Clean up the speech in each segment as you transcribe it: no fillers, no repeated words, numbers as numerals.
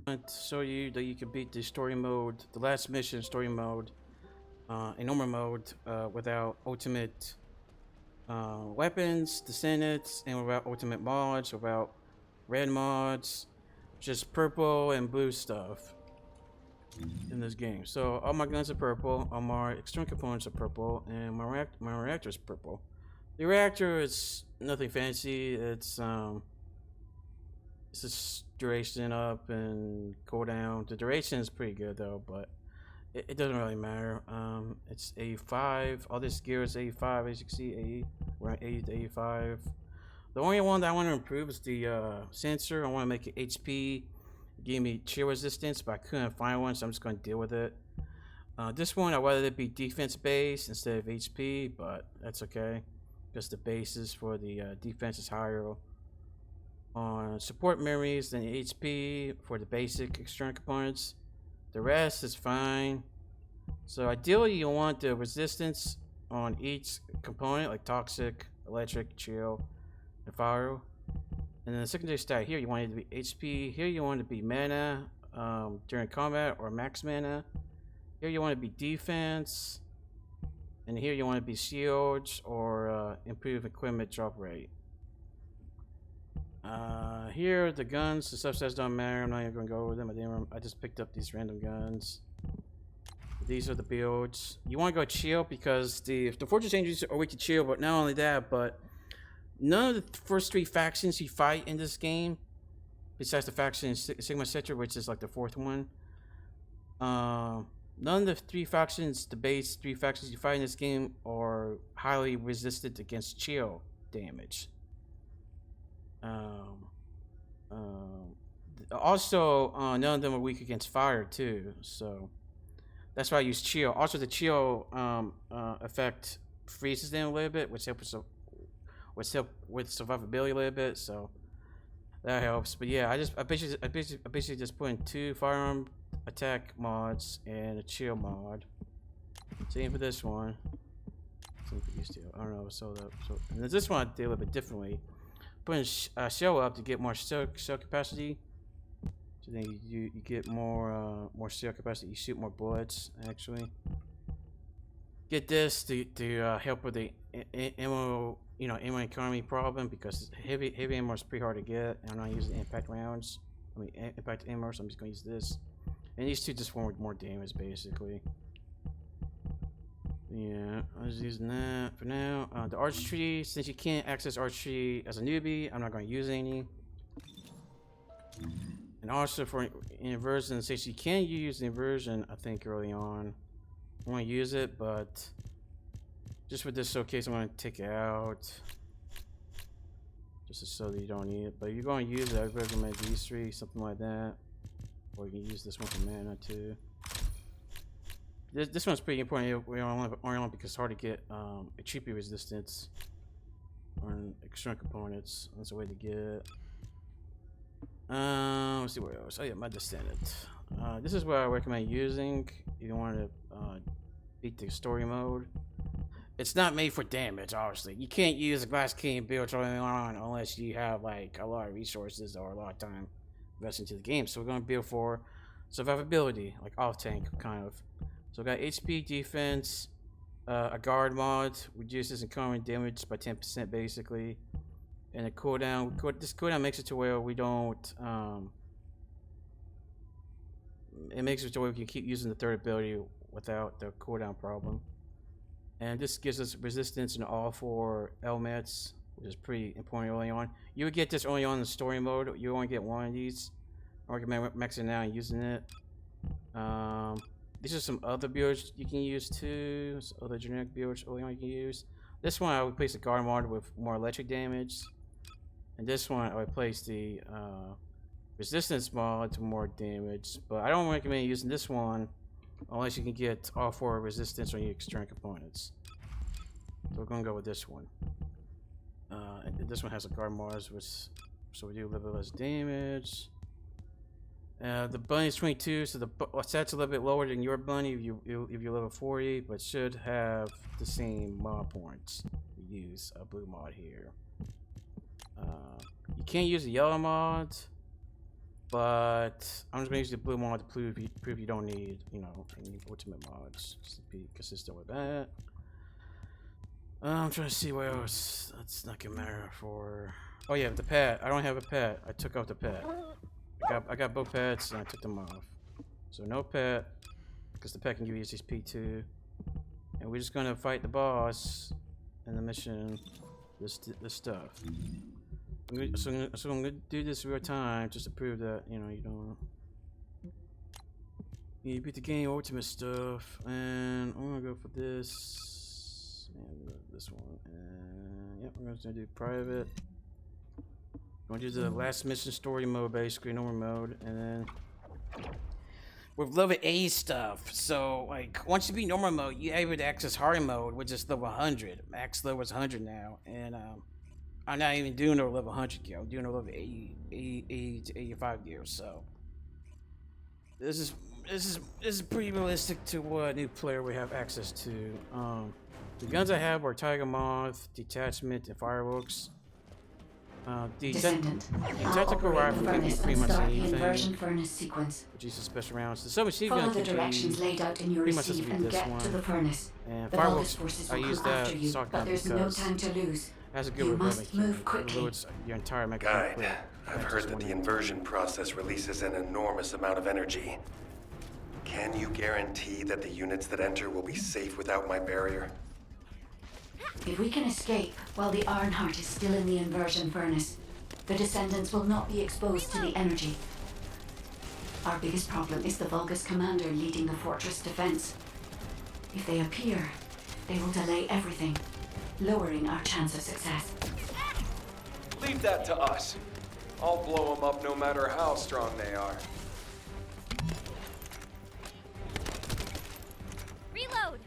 To show you that you can beat the story mode, the last mission story mode, in normal mode, without ultimate weapons, descendants, and without ultimate mods, without red mods, just purple and blue stuff in this game. So all my guns are purple, all my external components are purple, and my reactor is purple. The reactor is nothing fancy. It's just duration up and cooldown. The duration is pretty good though, but it doesn't really matter. It's 85. All this gear is 85, as you can see. We're at 80 to 85. The only one that I want to improve is the sensor. I want to make it HP, give me chill resistance, but I couldn't find one, so I'm just going to deal with it. This one, I'd rather it be defense based instead of HP, but that's okay because the basis for the defense is higher on support memories than HP for the basic external components. The rest is fine. So ideally you want the resistance on each component, like toxic, electric, chill, and fire. And then the secondary stat here, you want it to be HP. Here you want it to be mana during combat or max mana. Here you want it to be defense. And here you want it to be shields or improve equipment drop rate. Here the guns, the subsets don't matter. I'm not even gonna go over them. I just picked up these random guns. These are the builds. You want to go chill because the fortress angels are weak to chill, but not only that, but none of the first three factions you fight in this game, besides the faction Sigma Sector, which is like the fourth one, none of the three factions, the base three factions you fight in this game, are highly resistant against chill damage. Also, none of them are weak against fire too, so that's why I use chill. Also, the chill effect freezes them a little bit, which helps with survivability a little bit, so that helps. But yeah, I basically just put in 2 firearm attack mods and a chill mod. Same for this one. Same for these two. I don't know. So and this one I did a little bit differently. Putting shell up to get more shell capacity. So then you get more shell capacity. You shoot more bullets actually. Get this to help with the ammo, ammo economy problem, because heavy ammo is pretty hard to get. And I'm not using impact rounds. I mean impact ammo, so I'm just gonna use this. And these two just form more damage basically. Yeah, I was using that for now. The Arche tree, since you can't access Arche tree as a newbie, I'm not going to use any. And also for Inversion, since you can use the Inversion, I think early on, I want to use it, but just for this showcase, I'm going to take it out. Just so that you don't need it. But if you're going to use it, I'd recommend these 3, something like that. Or you can use this one for mana too. This one's pretty important only because it's hard to get a cheapy resistance on external components. That's a way to get it. Let's see where else. Oh yeah, my descendant. This is what I recommend using if you want to beat the story mode. It's not made for damage, obviously. You can't use a Glass King build early on unless you have like a lot of resources or a lot of time invested into the game. So we're going to build for survivability, like off tank kind of. So we got HP, defense, a guard mod, reduces incoming damage by 10% basically, and a cooldown. This cooldown makes it to where we don't. It makes it to where we can keep using the third ability without the cooldown problem. And this gives us resistance in all 4 elements, which is pretty important early on. You would get this early on in the story mode. You only get 1 of these. I recommend maxing it out and using it. These are some other builds you can use too. Some other generic builds early on you can use. This one I would place a guard mod with more electric damage. And this one I would place the resistance mod to more damage. But I don't recommend using this one unless you can get all 4 resistance on your external components. So we're gonna go with this one. And this one has a guard mod, which so we do a little bit less damage. The bunny is 22, so the stats a little bit lower than your bunny if you're level 40, but should have the same mod points. We use a blue mod here. You can't use the yellow mods. But I'm just gonna use the blue mod to prove you don't need, you know, any ultimate mods. Just to be consistent with that. I'm trying to see what else. That's not gonna matter for. Oh yeah, the pad. I don't have a pad. I took out the pad. I got both pads and I took them off. So no pad, because the pad can give you this P2. And we're just gonna fight the boss in the mission. This stuff. So I'm gonna do this real time just to prove that, you know, you don't. You beat the game ultimate stuff, and I'm gonna go for this and this one. And yep, we're gonna do private. I'm gonna do the last mission story mode, basically normal mode, and then with level A stuff. So like once you beat normal mode, you're able to access hard mode, which is level 100. Max level is 100 now, and I'm not even doing no level 100 gear. I'm doing no level 80 to 85 gear. So this is pretty realistic to what a new player would have access to. The guns I have are Tiger Moth, Detachment, and Fireworks. The tactical rifle can be pretty much anything. Inversion furnace sequence. Jesus special rounds. The submachine Follow gun the can directions be laid out in your pretty much just receipt be and this get one. to the furnace. And The Fireworks, forces I will use come that after you, shotgun but there's no because time to lose. that's a good You with must move quickly. It loads your entire mech. Guide, I've heard that the inversion process releases an enormous amount of energy. Can you guarantee that the units that enter will be safe without my barrier? If we can escape while the Ironheart is still in the inversion furnace, the descendants will not be exposed to the energy. Our biggest problem is the Vulgus commander leading the fortress defense. If they appear, they will delay everything, lowering our chance of success. Leave that to us. I'll blow them up no matter how strong they are. Reload!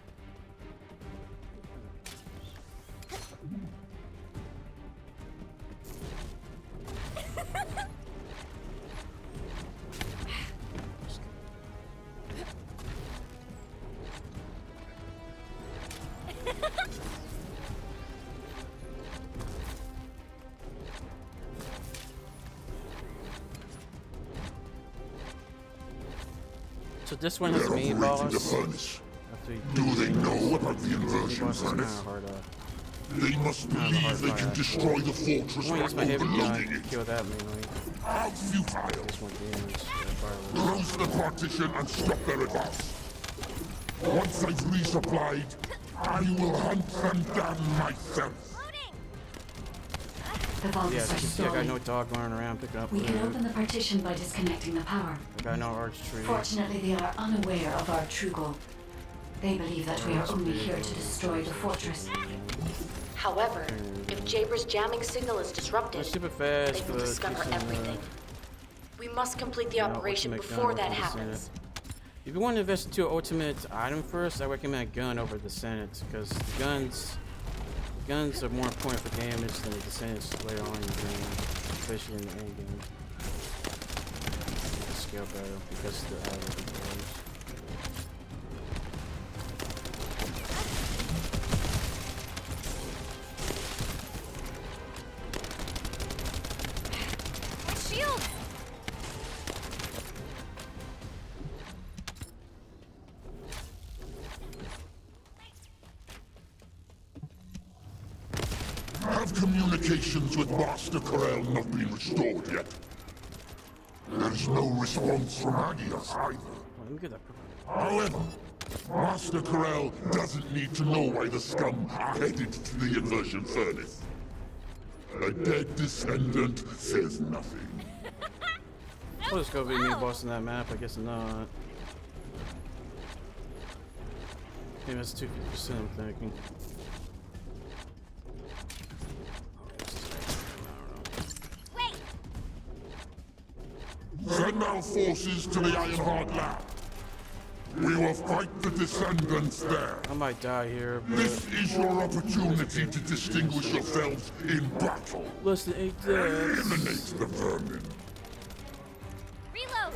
So this one has a main boss. Do they know about the inversion furnace? They must believe they can destroy the fortress I'm gonna by use my heavy gun overloading to it. kill that mainly. How futile! This one damage. Close the partition and stop their advance. Once I've resupplied, I will hunt them down myself. The Vulgus Yeah, are as you can see, I got stalling. no dog running around picking up We can food. open the partition by disconnecting the power. I got no archery. Fortunately, they are unaware of our true goal. They believe that we are only here to destroy the fortress. However, if Jaber's jamming signal is disrupted, It's super fast, they will but discover keeps everything. We must complete the you know, operation ultimate gun before over that the happens. Senate. If you want to invest into an ultimate item first, I recommend gun over the Descendants because the guns are more important for damage than the Descendants later on in the game, especially in the end game. They scale better because of the controls. Shield! Have communications with Master Corel not been restored yet? There is no response from Agios either. Oh, let me get that purple. However, Master Corel doesn't need to know why the scum are headed to the inversion furnace. A dead descendant says nothing. Oh, there's gonna be me boss in that map. I guess not. Maybe that's 250%. I'm thinking. Wait! Send our forces to the Ironheart lab. We will fight the descendants there. I might die here, but This is your opportunity to distinguish yourselves in battle. less than 8 deaths. Eliminate the vermin. Reload!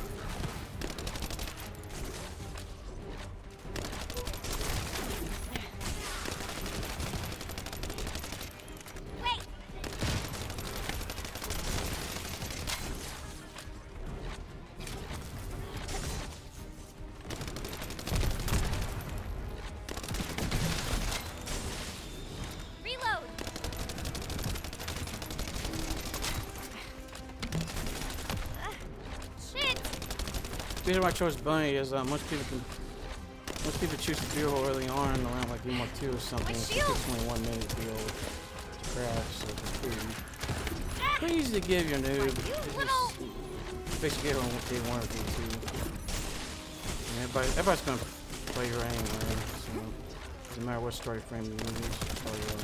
Wait! reason why I chose Bunny is most people choose to build early on around like Game 2 or something. It takes only 1 minute to build to crash, so it's pretty easy to give your noob. It's just basically get on what they want to do too. And everybody's gonna play your anyway, so it doesn't matter what story frame you use. Play your own.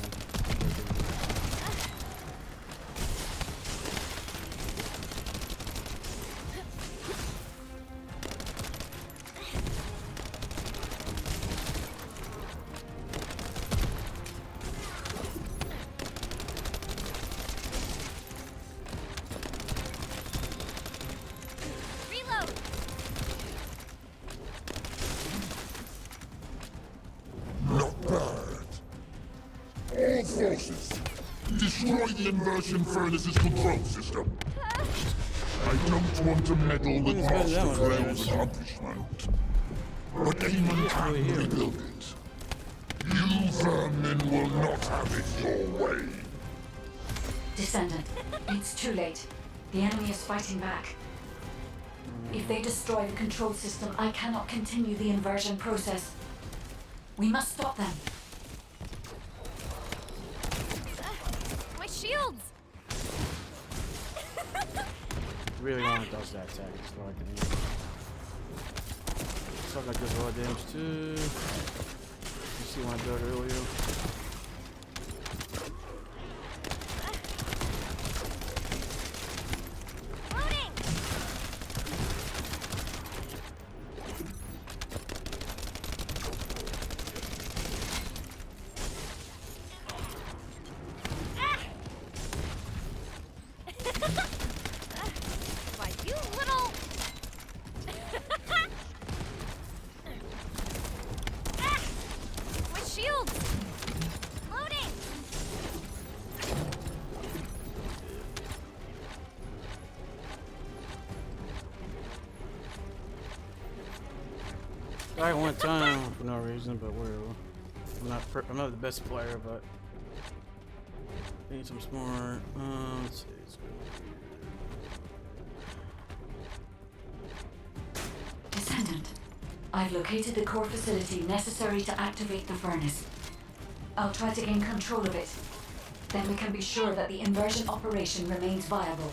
Forces, destroy the Inversion Furnace's control system. I don't want to meddle with Master Corell's accomplishment, but Eamon can rebuild it. You vermin will not have it your way. Descendant, it's too late. The enemy is fighting back. If they destroy the control system, I cannot continue the inversion process. We must stop them. Shields! Really want to dodge that attack. It's hard to aim. Stuff like this a lot of damage too. You see when I built earlier. Died one time for no reason, but whatever. I'm not the best player, but I need some smart. Let's see. Let's go here. Descendant, I've located the core facility necessary to activate the furnace. I'll try to gain control of it. Then we can be sure that the inversion operation remains viable.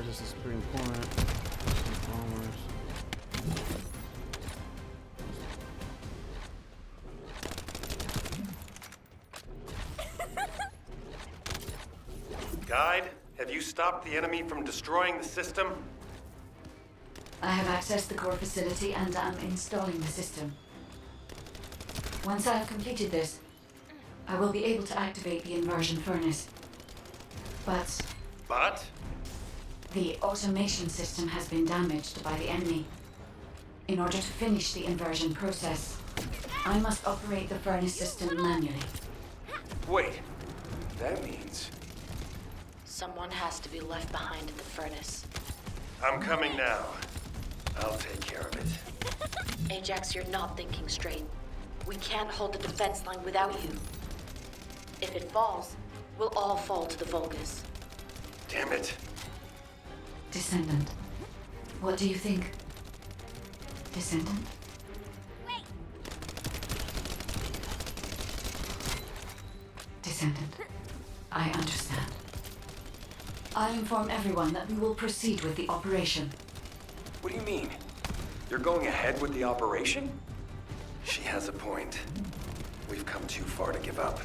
This is pretty important. Guide, have you stopped the enemy from destroying the system? I have accessed the core facility and am installing the system. Once I have completed this, I will be able to activate the inversion furnace. But? The automation system has been damaged by the enemy. In order to finish the inversion process, I must operate the furnace system manually. Wait, that means... Someone has to be left behind at the furnace. I'm coming now. I'll take care of it. Ajax, you're not thinking straight. We can't hold the defense line without you. If it falls, we'll all fall to the Vulgus. Damn it. Descendant. What do you think? Descendant? Wait! Descendant. I understand. I'll inform everyone that we will proceed with the operation. What do you mean? You're going ahead with the operation? She has a point. We've come too far to give up.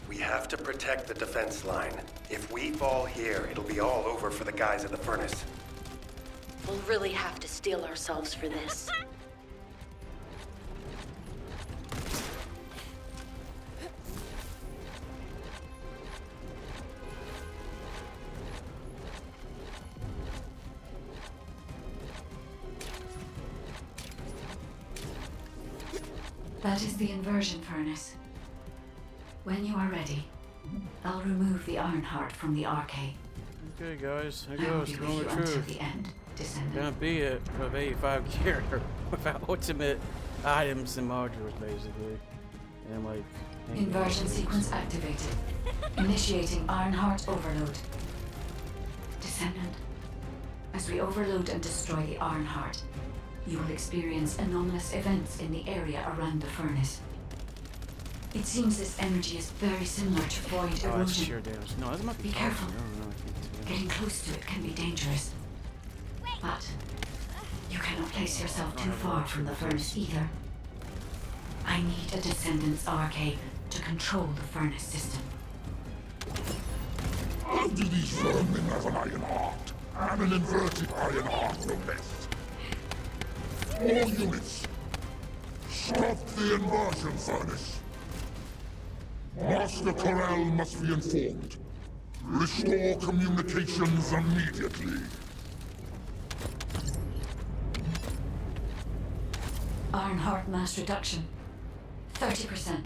We have to protect the defense line. If we fall here, it'll be all over for the guys at the furnace. We'll really have to steel ourselves for this. That is the inversion furnace. When you are ready, I'll remove the iron heart from the Arche. Okay, guys, here I will goes be the with you moment until truth. the end, Descendant. Gonna be it with 85 gear without ultimate items and modules, basically. And like. Inversion sequence activated. Initiating iron heart overload. Descendant. As we overload and destroy the iron heart, you will experience anomalous events in the area around the furnace. It seems this energy is very similar to void Oh, it's erosion. sheer damage. No, this might be Be careful. No, I can't do that. Getting close to it can be dangerous. But you cannot place yourself too far from the furnace either. I need a Descendant's Arche to control the furnace system. How do these vermin have an iron heart? And an inverted iron heart, no less. All units, stop the inversion furnace. Master Corral must be informed. Restore communications immediately. Iron heart mass reduction. 30%.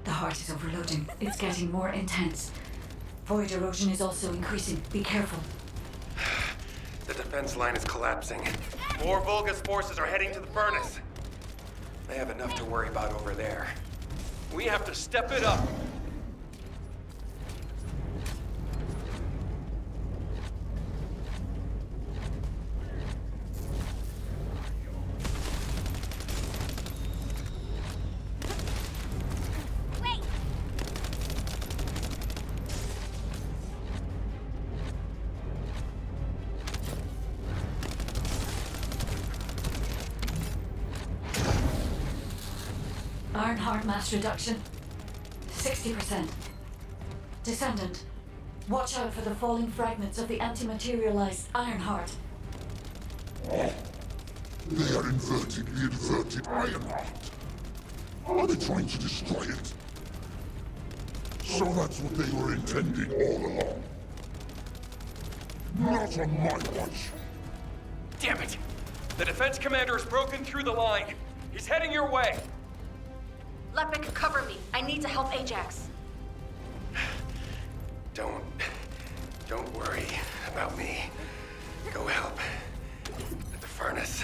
The heart is overloading. It's getting more intense. Void erosion is also increasing. Be careful. The defense line is collapsing. More Vulgus forces are heading to the furnace. They have enough to worry about over there. We have to step it up. Wait! Iron heart mass reduction. 60%. Descendant. Watch out for the falling fragments of the anti-materialized iron heart. They are inverting the inverted iron heart. Are they trying to destroy it? So that's what they were intending all along. Not on my watch. Damn it! The defense commander has broken through the line. He's heading your way. Lepic, cover me. I need to help Ajax. Don't worry about me. Go help. At the furnace.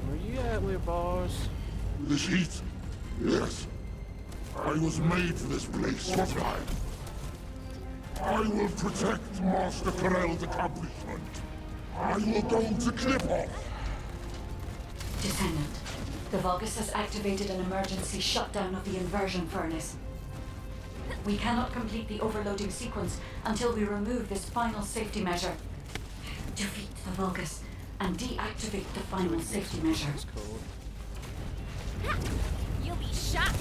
Where you at, little boss? This heat? Yes. I was made for this place, wasn't I? I will protect Master Corell's accomplishment. I will go to Clip-Off. Descendant. The Vulgus has activated an emergency shutdown of the inversion furnace. We cannot complete the overloading sequence until we remove this final safety measure. Defeat the Vulgus and deactivate the final safety measure. It's cold. You'll be shot!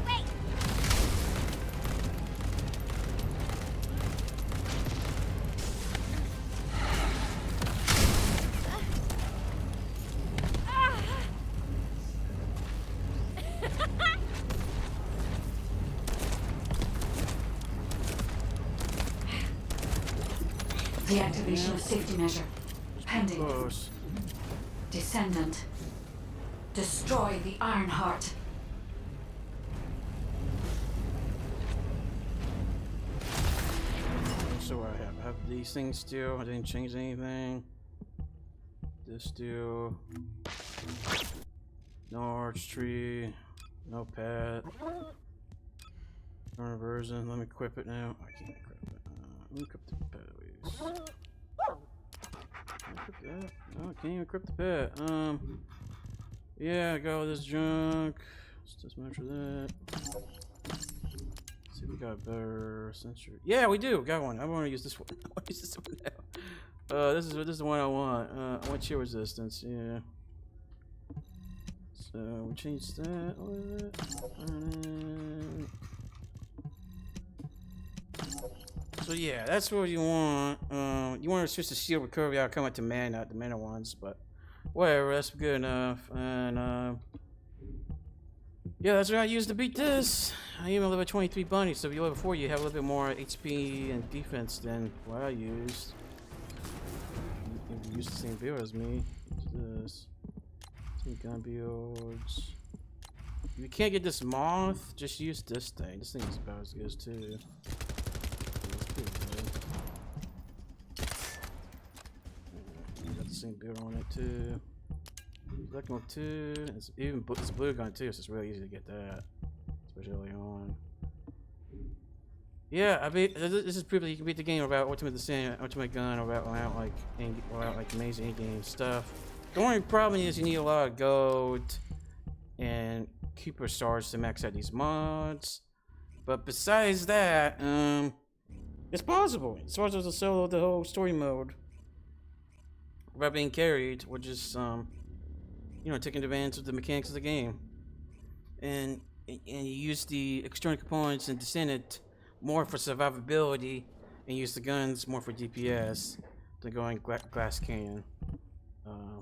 Wait! Deactivation of safety measure. Pending. Close. Descendant. Destroy the Ironheart. So I have these things still. I didn't change anything. This still. No arch tree. No pet. No inversion. Let me equip it now. I can't equip it. Let me equip the pet at least. Can I equip that? No, I can't even equip the pet. Yeah, I got all this junk. Let's just measure that. See if we got a better sensor. Yeah, we do. Got one. I want to use this one. I want to use this one now. This is the one I want. I want chill resistance. Yeah. So we change that. So yeah, that's what you want. You want to switch the shield recovery outcome to mana, the mana ones, but whatever. That's good enough. And yeah, that's what I used to beat this. I even level 23 bunny, so if you level 4, you have a little bit more HP and defense than what I used. If you use the same build as me, use this. Same gun builds. If you can't get this moth, just use this thing. This thing is about as good as too. It's pretty good. Got the same build on it too. Black mode 2, it's even it's a blue gun too, so it's really easy to get that, especially early on. Yeah, I mean, this is proof that you can beat the game without ultimate gun, or without like amazing in-game stuff. The only problem is you need a lot of gold and Cooper stars to max out these mods. But besides that, it's possible. It's possible to solo the whole story mode without being carried, or just you know, taking advantage of the mechanics of the game, and you use the external components and Descendant more for survivability, and use the guns more for DPS than going Glass Canyon,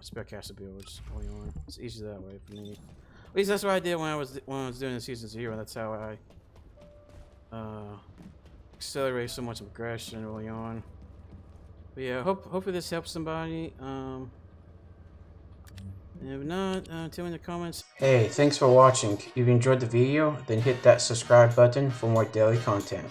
Spellcaster builds early on. It's easier that way for me. At least that's what I did when I was doing the Season 0. That's how I accelerate so much aggression early on. But yeah, hopefully this helps somebody. If not, tell me in the comments. Hey, thanks for watching. If you enjoyed the video, then hit that subscribe button for more daily content.